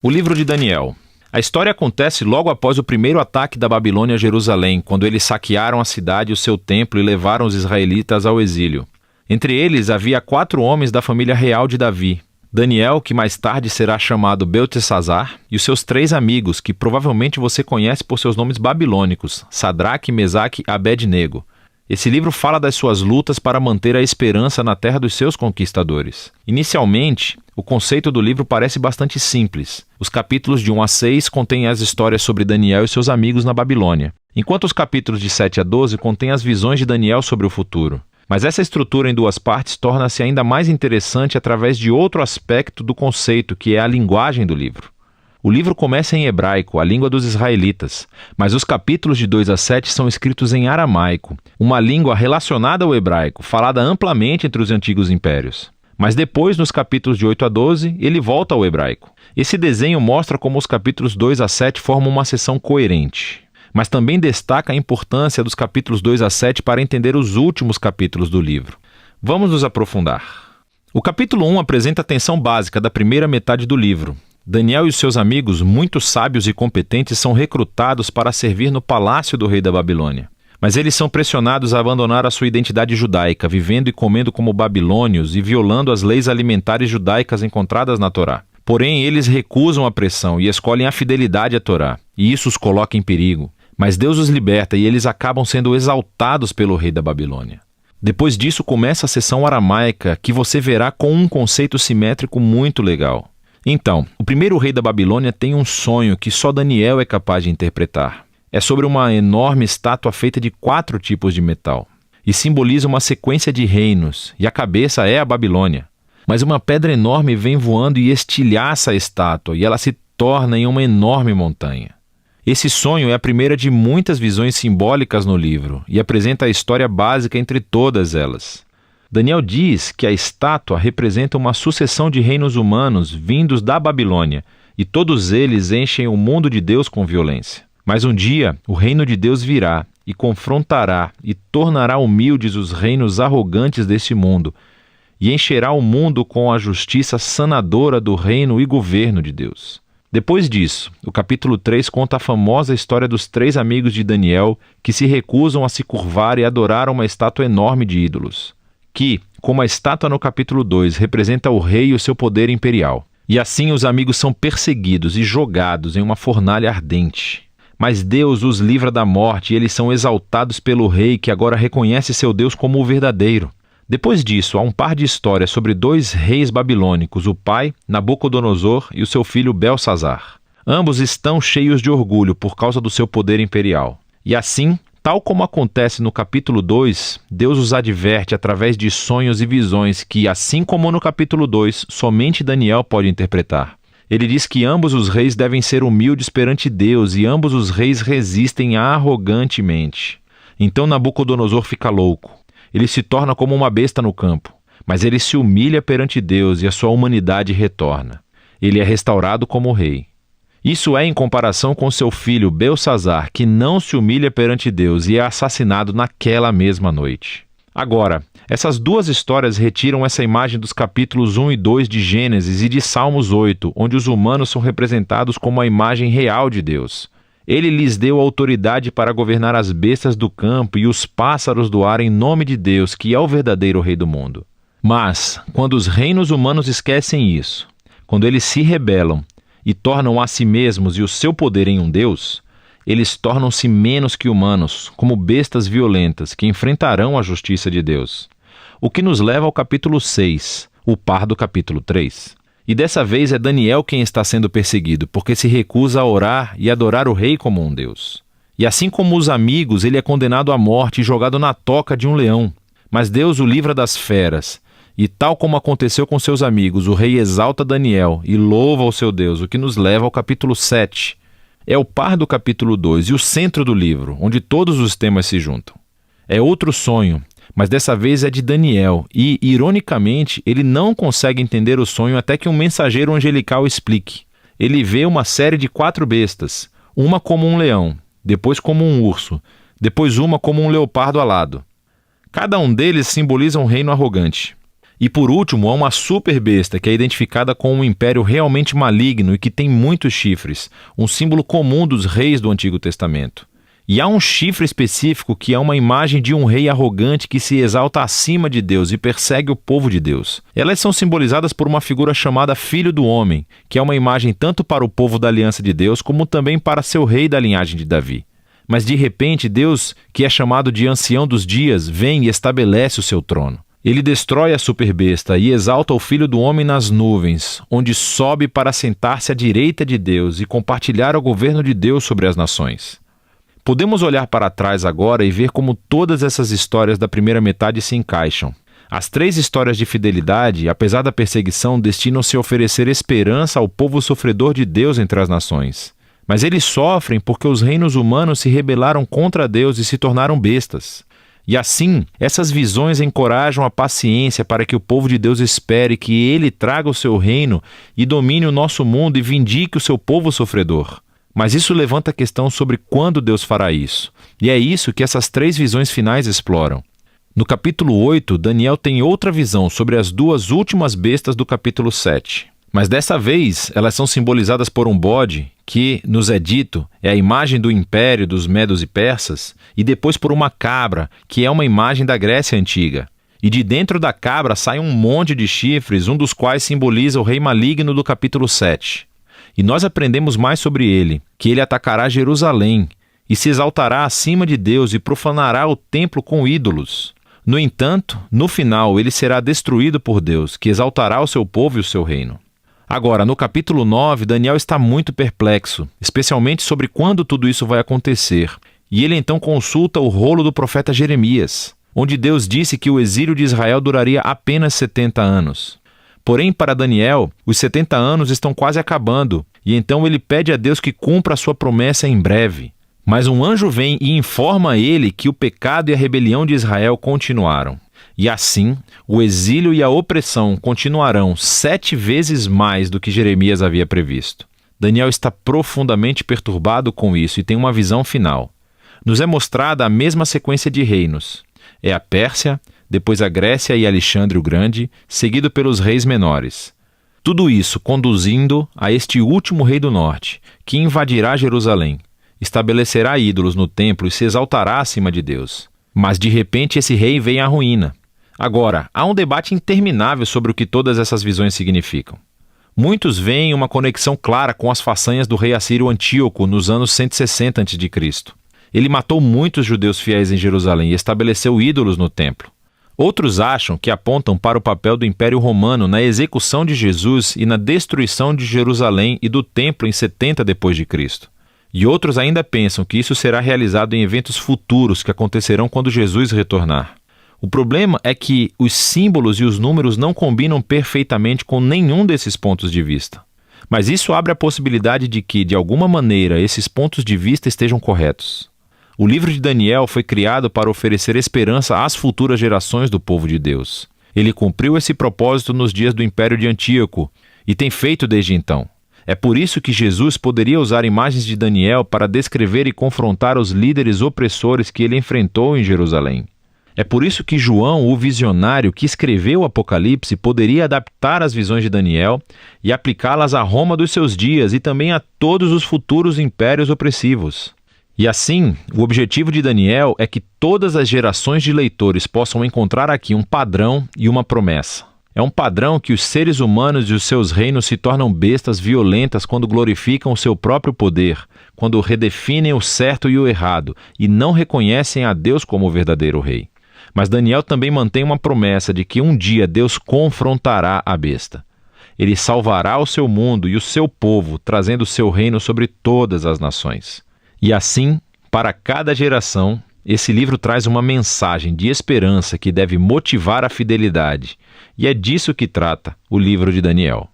O livro de Daniel. A história acontece logo após o primeiro ataque da Babilônia a Jerusalém, quando eles saquearam a cidade e o seu templo e levaram os israelitas ao exílio. Entre eles havia 4 homens da família real de Davi: Daniel, que mais tarde será chamado Beltesazar, e os seus 3 amigos, que provavelmente você conhece por seus nomes babilônicos, Sadraque, Mesaque e Abed-nego. Esse livro fala das suas lutas para manter a esperança na terra dos seus conquistadores. Inicialmente, o conceito do livro parece bastante simples. Os capítulos de 1 a 6 contêm as histórias sobre Daniel e seus amigos na Babilônia, enquanto os capítulos de 7 a 12 contêm as visões de Daniel sobre o futuro. Mas essa estrutura em 2 partes torna-se ainda mais interessante através de outro aspecto do conceito, que é a linguagem do livro. O livro começa em hebraico, a língua dos israelitas, mas os capítulos de 2 a 7 são escritos em aramaico, uma língua relacionada ao hebraico, falada amplamente entre os antigos impérios. Mas depois, nos capítulos de 8 a 12, ele volta ao hebraico. Esse desenho mostra como os capítulos 2 a 7 formam uma seção coerente, mas também destaca a importância dos capítulos 2 a 7 para entender os últimos capítulos do livro. Vamos nos aprofundar. O capítulo 1 apresenta a tensão básica da primeira metade do livro. Daniel e os seus amigos, muito sábios e competentes, são recrutados para servir no palácio do rei da Babilônia. Mas eles são pressionados a abandonar a sua identidade judaica, vivendo e comendo como babilônios e violando as leis alimentares judaicas encontradas na Torá. Porém, eles recusam a pressão e escolhem a fidelidade à Torá, e isso os coloca em perigo. Mas Deus os liberta e eles acabam sendo exaltados pelo rei da Babilônia. Depois disso começa a seção aramaica, que você verá com um conceito simétrico muito legal. Então, o primeiro rei da Babilônia tem um sonho que só Daniel é capaz de interpretar. É sobre uma enorme estátua feita de 4 tipos de metal, e simboliza uma sequência de reinos, e a cabeça é a Babilônia. Mas uma pedra enorme vem voando e estilhaça a estátua, e ela se torna em uma enorme montanha. Esse sonho é a primeira de muitas visões simbólicas no livro, e apresenta a história básica entre todas elas. Daniel diz que a estátua representa uma sucessão de reinos humanos vindos da Babilônia, e todos eles enchem o mundo de Deus com violência. Mas um dia, o reino de Deus virá e confrontará e tornará humildes os reinos arrogantes deste mundo, e encherá o mundo com a justiça sanadora do reino e governo de Deus. Depois disso, o capítulo 3 conta a famosa história dos 3 amigos de Daniel que se recusam a se curvar e adorar uma estátua enorme de ídolos, que, como a estátua no capítulo 2, representa o rei e o seu poder imperial. E assim os amigos são perseguidos e jogados em uma fornalha ardente. Mas Deus os livra da morte e eles são exaltados pelo rei, que agora reconhece seu Deus como o verdadeiro. Depois disso, há um par de histórias sobre 2 reis babilônicos, o pai, Nabucodonosor, e o seu filho Belsazar. Ambos estão cheios de orgulho por causa do seu poder imperial. E assim, tal como acontece no capítulo 2, Deus os adverte através de sonhos e visões que, assim como no capítulo 2, somente Daniel pode interpretar. Ele diz que ambos os reis devem ser humildes perante Deus e ambos os reis resistem arrogantemente. Então Nabucodonosor fica louco. Ele se torna como uma besta no campo, mas ele se humilha perante Deus e a sua humanidade retorna. Ele é restaurado como rei. Isso é em comparação com seu filho Belsazar, que não se humilha perante Deus e é assassinado naquela mesma noite. Agora, essas 2 histórias retiram essa imagem dos capítulos 1 e 2 de Gênesis e de Salmos 8, onde os humanos são representados como a imagem real de Deus. Ele lhes deu autoridade para governar as bestas do campo e os pássaros do ar em nome de Deus, que é o verdadeiro rei do mundo. Mas, quando os reinos humanos esquecem isso, quando eles se rebelam e tornam a si mesmos e o seu poder em um Deus, eles tornam-se menos que humanos, como bestas violentas que enfrentarão a justiça de Deus. O que nos leva ao capítulo 6, o par do capítulo 3. E dessa vez é Daniel quem está sendo perseguido, porque se recusa a orar e adorar o rei como um deus. E assim como os amigos, ele é condenado à morte e jogado na toca de um leão. Mas Deus o livra das feras. E tal como aconteceu com seus amigos, o rei exalta Daniel e louva o seu Deus, o que nos leva ao capítulo 7. É o par do capítulo 2 e o centro do livro, onde todos os temas se juntam. É outro sonho, mas dessa vez é de Daniel e, ironicamente, ele não consegue entender o sonho até que um mensageiro angelical explique. Ele vê uma série de 4 bestas, uma como um leão, depois como um urso, depois uma como um leopardo alado. Cada um deles simboliza um reino arrogante. E por último, há uma super besta que é identificada com um império realmente maligno e que tem muitos chifres, um símbolo comum dos reis do Antigo Testamento. E há um chifre específico que é uma imagem de um rei arrogante que se exalta acima de Deus e persegue o povo de Deus. Elas são simbolizadas por uma figura chamada Filho do Homem, que é uma imagem tanto para o povo da aliança de Deus como também para seu rei da linhagem de Davi. Mas de repente Deus, que é chamado de Ancião dos Dias, vem e estabelece o seu trono. Ele destrói a superbesta e exalta o Filho do Homem nas nuvens, onde sobe para sentar-se à direita de Deus e compartilhar o governo de Deus sobre as nações. Podemos olhar para trás agora e ver como todas essas histórias da primeira metade se encaixam. As 3 histórias de fidelidade, apesar da perseguição, destinam-se a oferecer esperança ao povo sofredor de Deus entre as nações. Mas eles sofrem porque os reinos humanos se rebelaram contra Deus e se tornaram bestas. E assim, essas visões encorajam a paciência para que o povo de Deus espere que Ele traga o seu reino e domine o nosso mundo e vindique o seu povo sofredor. Mas isso levanta a questão sobre quando Deus fará isso. E é isso que essas 3 visões finais exploram. No capítulo 8, Daniel tem outra visão sobre as 2 últimas bestas do capítulo 7. Mas dessa vez, elas são simbolizadas por um bode, que, nos é dito, é a imagem do império dos medos e persas, e depois por uma cabra, que é uma imagem da Grécia Antiga. E de dentro da cabra sai um monte de chifres, um dos quais simboliza o rei maligno do capítulo 7. E nós aprendemos mais sobre ele, que ele atacará Jerusalém e se exaltará acima de Deus e profanará o templo com ídolos. No entanto, no final ele será destruído por Deus, que exaltará o seu povo e o seu reino. Agora, no capítulo 9, Daniel está muito perplexo, especialmente sobre quando tudo isso vai acontecer. E ele então consulta o rolo do profeta Jeremias, onde Deus disse que o exílio de Israel duraria apenas 70 anos. Porém, para Daniel, os 70 anos estão quase acabando, e então ele pede a Deus que cumpra a sua promessa em breve. Mas um anjo vem e informa a ele que o pecado e a rebelião de Israel continuaram. E assim, o exílio e a opressão continuarão 7 vezes mais do que Jeremias havia previsto. Daniel está profundamente perturbado com isso e tem uma visão final. Nos é mostrada a mesma sequência de reinos. É a Pérsia, depois a Grécia e Alexandre o Grande, seguido pelos reis menores. Tudo isso conduzindo a este último rei do norte, que invadirá Jerusalém, estabelecerá ídolos no templo e se exaltará acima de Deus. Mas de repente esse rei vem à ruína. Agora, há um debate interminável sobre o que todas essas visões significam. Muitos veem uma conexão clara com as façanhas do rei assírio Antíoco nos anos 160 a.C. Ele matou muitos judeus fiéis em Jerusalém e estabeleceu ídolos no templo. Outros acham que apontam para o papel do Império Romano na execução de Jesus e na destruição de Jerusalém e do templo em 70 d.C. E outros ainda pensam que isso será realizado em eventos futuros que acontecerão quando Jesus retornar. O problema é que os símbolos e os números não combinam perfeitamente com nenhum desses pontos de vista. Mas isso abre a possibilidade de que, de alguma maneira, esses pontos de vista estejam corretos. O livro de Daniel foi criado para oferecer esperança às futuras gerações do povo de Deus. Ele cumpriu esse propósito nos dias do Império de Antíoco e tem feito desde então. É por isso que Jesus poderia usar imagens de Daniel para descrever e confrontar os líderes opressores que ele enfrentou em Jerusalém. É por isso que João, o visionário que escreveu o Apocalipse, poderia adaptar as visões de Daniel e aplicá-las a Roma dos seus dias e também a todos os futuros impérios opressivos. E assim, o objetivo de Daniel é que todas as gerações de leitores possam encontrar aqui um padrão e uma promessa. É um padrão que os seres humanos e os seus reinos se tornam bestas violentas quando glorificam o seu próprio poder, quando redefinem o certo e o errado e não reconhecem a Deus como o verdadeiro rei. Mas Daniel também mantém uma promessa de que um dia Deus confrontará a besta. Ele salvará o seu mundo e o seu povo, trazendo o seu reino sobre todas as nações. E assim, para cada geração, esse livro traz uma mensagem de esperança que deve motivar a fidelidade. E é disso que trata o livro de Daniel.